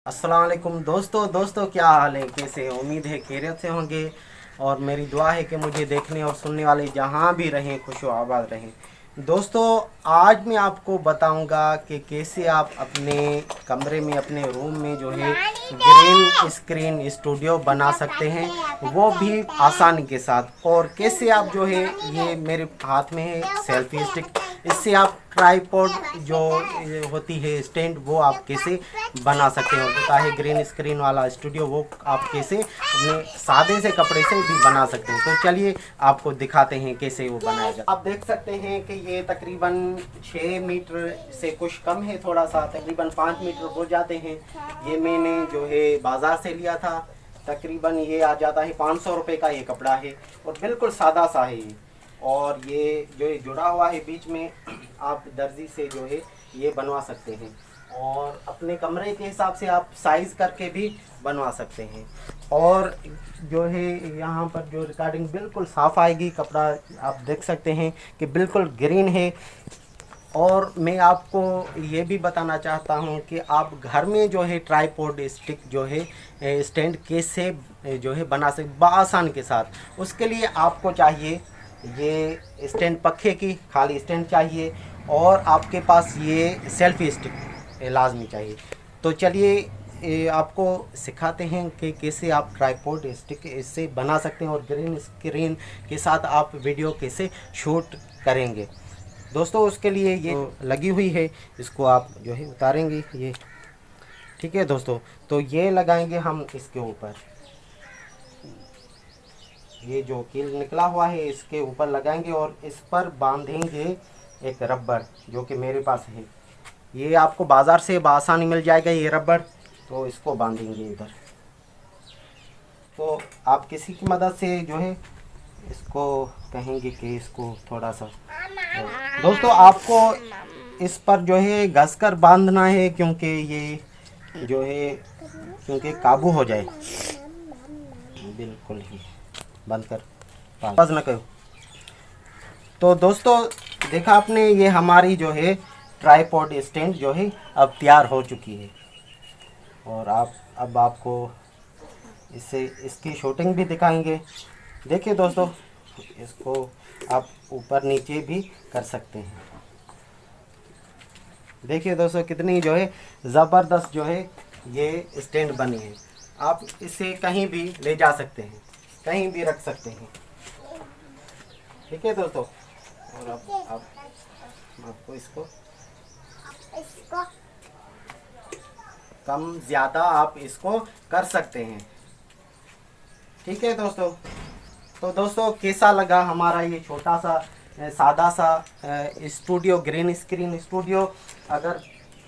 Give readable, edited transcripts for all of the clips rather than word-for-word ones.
अस्सलाम वालेकुम दोस्तों क्या हाल है, कैसे हैं? उम्मीद है खैरियत से होंगे और मेरी दुआ है कि मुझे देखने और सुनने वाले जहाँ भी रहें खुश व आबाद रहें। दोस्तों, आज मैं आपको बताऊंगा कि कैसे आप अपने कमरे में, अपने रूम में जो है ग्रीन स्क्रीन स्टूडियो बना सकते हैं, वो भी आसानी के साथ। और कैसे आप जो है, ये मेरे हाथ में है सेल्फी स्टिक, इससे आप ट्राईपॉड जो होती है स्टैंड, वो आप कैसे बना सकते हैं। होता है ग्रीन स्क्रीन वाला स्टूडियो, वो आप कैसे अपने सादे से कपड़े से भी बना सकते हैं। तो चलिए आपको दिखाते हैं कैसे वो बनाया जाए। आप देख सकते हैं कि ये तकरीबन 6 मीटर से कुछ कम है, थोड़ा सा तकरीबन 5 मीटर हो जाते हैं। ये मैंने जो है बाज़ार से लिया था। तकरीबन ये आ जाता है 500 रुपये का ये कपड़ा है और बिल्कुल सादा सा है ये। और ये जो है जुड़ा हुआ है बीच में, आप दर्जी से जो है ये बनवा सकते हैं और अपने कमरे के हिसाब से आप साइज़ करके भी बनवा सकते हैं। और जो है यहाँ पर जो रिकॉर्डिंग बिल्कुल साफ़ आएगी, कपड़ा आप देख सकते हैं कि बिल्कुल ग्रीन है। और मैं आपको ये भी बताना चाहता हूँ कि आप घर में जो है ट्राईपॉड स्टिक जो है स्टैंड कैसे जो है बना सकते बआसानी के साथ। उसके लिए आपको चाहिए ये स्टैंड, पखे की खाली स्टैंड चाहिए और आपके पास ये सेल्फी स्टिक लाजमी चाहिए। तो चलिए आपको सिखाते हैं कि कैसे आप ट्राईपॉड स्टिक इससे बना सकते हैं और ग्रीन स्क्रीन के साथ आप वीडियो कैसे शूट करेंगे। दोस्तों, उसके लिए ये लगी हुई है, इसको आप जो है उतारेंगे ये, ठीक है दोस्तों। तो ये लगाएंगे हम इसके ऊपर, ये जो कील निकला हुआ है इसके ऊपर लगाएंगे और इस पर बांधेंगे एक रबर, जो कि मेरे पास है। ये आपको बाज़ार से बआसानी मिल जाएगा ये रबर। तो इसको बांधेंगे इधर। तो आप किसी की मदद से जो है इसको कहेंगे कि इसको थोड़ा सा, दोस्तों आपको इस पर जो है घस कर बांधना है, क्योंकि ये जो है क्योंकि काबू हो जाए। बिल्कुल ही बंद कर, बस न करो। तो दोस्तों, देखा आपने, ये हमारी जो है ट्राईपॉड स्टैंड जो है अब तैयार हो चुकी है। और अब आपको इससे इसकी शूटिंग भी दिखाएंगे। देखिए दोस्तों, इसको आप ऊपर नीचे भी कर सकते हैं। देखिए दोस्तों, कितनी जो है ज़बरदस्त जो है ये स्टैंड बनी है। आप इसे कहीं भी ले जा सकते हैं, कहीं भी रख सकते हैं, ठीक है दोस्तों। और अब आपको इसको कम ज़्यादा आप इसको कर सकते हैं, ठीक है दोस्तों। तो दोस्तों, कैसा लगा हमारा ये छोटा सा सादा सा स्टूडियो, ग्रीन स्क्रीन स्टूडियो? अगर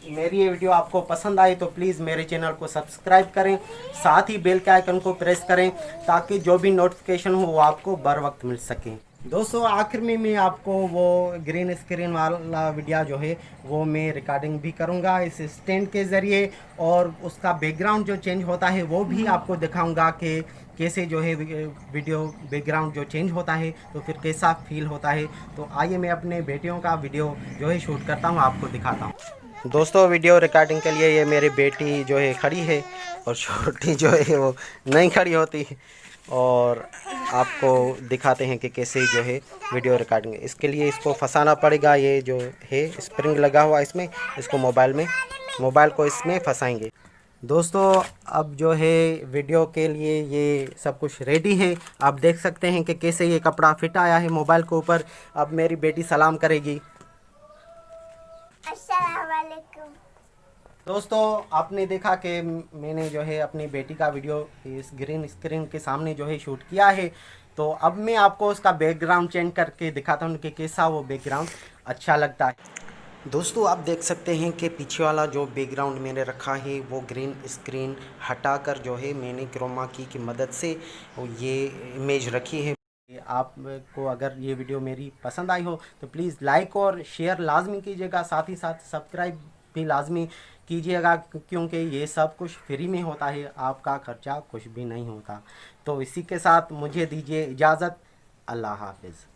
मेरी ये वीडियो आपको पसंद आई तो प्लीज़ मेरे चैनल को सब्सक्राइब करें, साथ ही बेल के आइकन को प्रेस करें ताकि जो भी नोटिफिकेशन हो वो आपको बर वक्त मिल सके। दोस्तों, आखिर में मैं आपको वो ग्रीन स्क्रीन वाला वीडियो जो है वो मैं रिकॉर्डिंग भी करूँगा इस स्टैंड के ज़रिए, और उसका बैकग्राउंड जो चेंज होता है वो भी आपको दिखाऊँगा कि कैसे जो है वीडियो बैकग्राउंड जो चेंज होता है तो फिर कैसा फील होता है। तो आइए मैं अपने बेटियों का वीडियो जो है शूट करता हूँ, आपको दिखाता हूँ। दोस्तों, वीडियो रिकॉर्डिंग के लिए ये मेरी बेटी जो है खड़ी है और छोटी जो है वो नहीं खड़ी होती। और आपको दिखाते हैं कि कैसे जो है वीडियो रिकॉर्डिंग। इसके लिए इसको फंसाना पड़ेगा, ये जो है स्प्रिंग लगा हुआ इसमें, इसको मोबाइल को इसमें फंसाएंगे। दोस्तों, अब जो है वीडियो के लिए ये सब कुछ रेडी है। आप देख सकते हैं कि कैसे ये कपड़ा फिट आया है मोबाइल के ऊपर। अब मेरी बेटी सलाम करेगी। अस्सलाम वालेकुम। दोस्तों, आपने देखा कि मैंने जो है अपनी बेटी का वीडियो इस ग्रीन स्क्रीन के सामने जो है शूट किया है। तो अब मैं आपको उसका बैकग्राउंड चेंज करके दिखाता हूँ कि कैसा वो बैकग्राउंड अच्छा लगता है। दोस्तों, आप देख सकते हैं कि पीछे वाला जो बैकग्राउंड मैंने रखा है वो ग्रीन स्क्रीन हटाकर जो है मैंने क्रोमा की मदद से ये इमेज रखी है। आपको अगर ये वीडियो मेरी पसंद आई हो तो प्लीज़ लाइक और शेयर लाजमी कीजिएगा, साथ ही साथ सब्सक्राइब भी लाजमी कीजिएगा, क्योंकि ये सब कुछ फ्री में होता है, आपका खर्चा कुछ भी नहीं होता। तो इसी के साथ मुझे दीजिए इजाज़त। अल्लाह हाफिज़।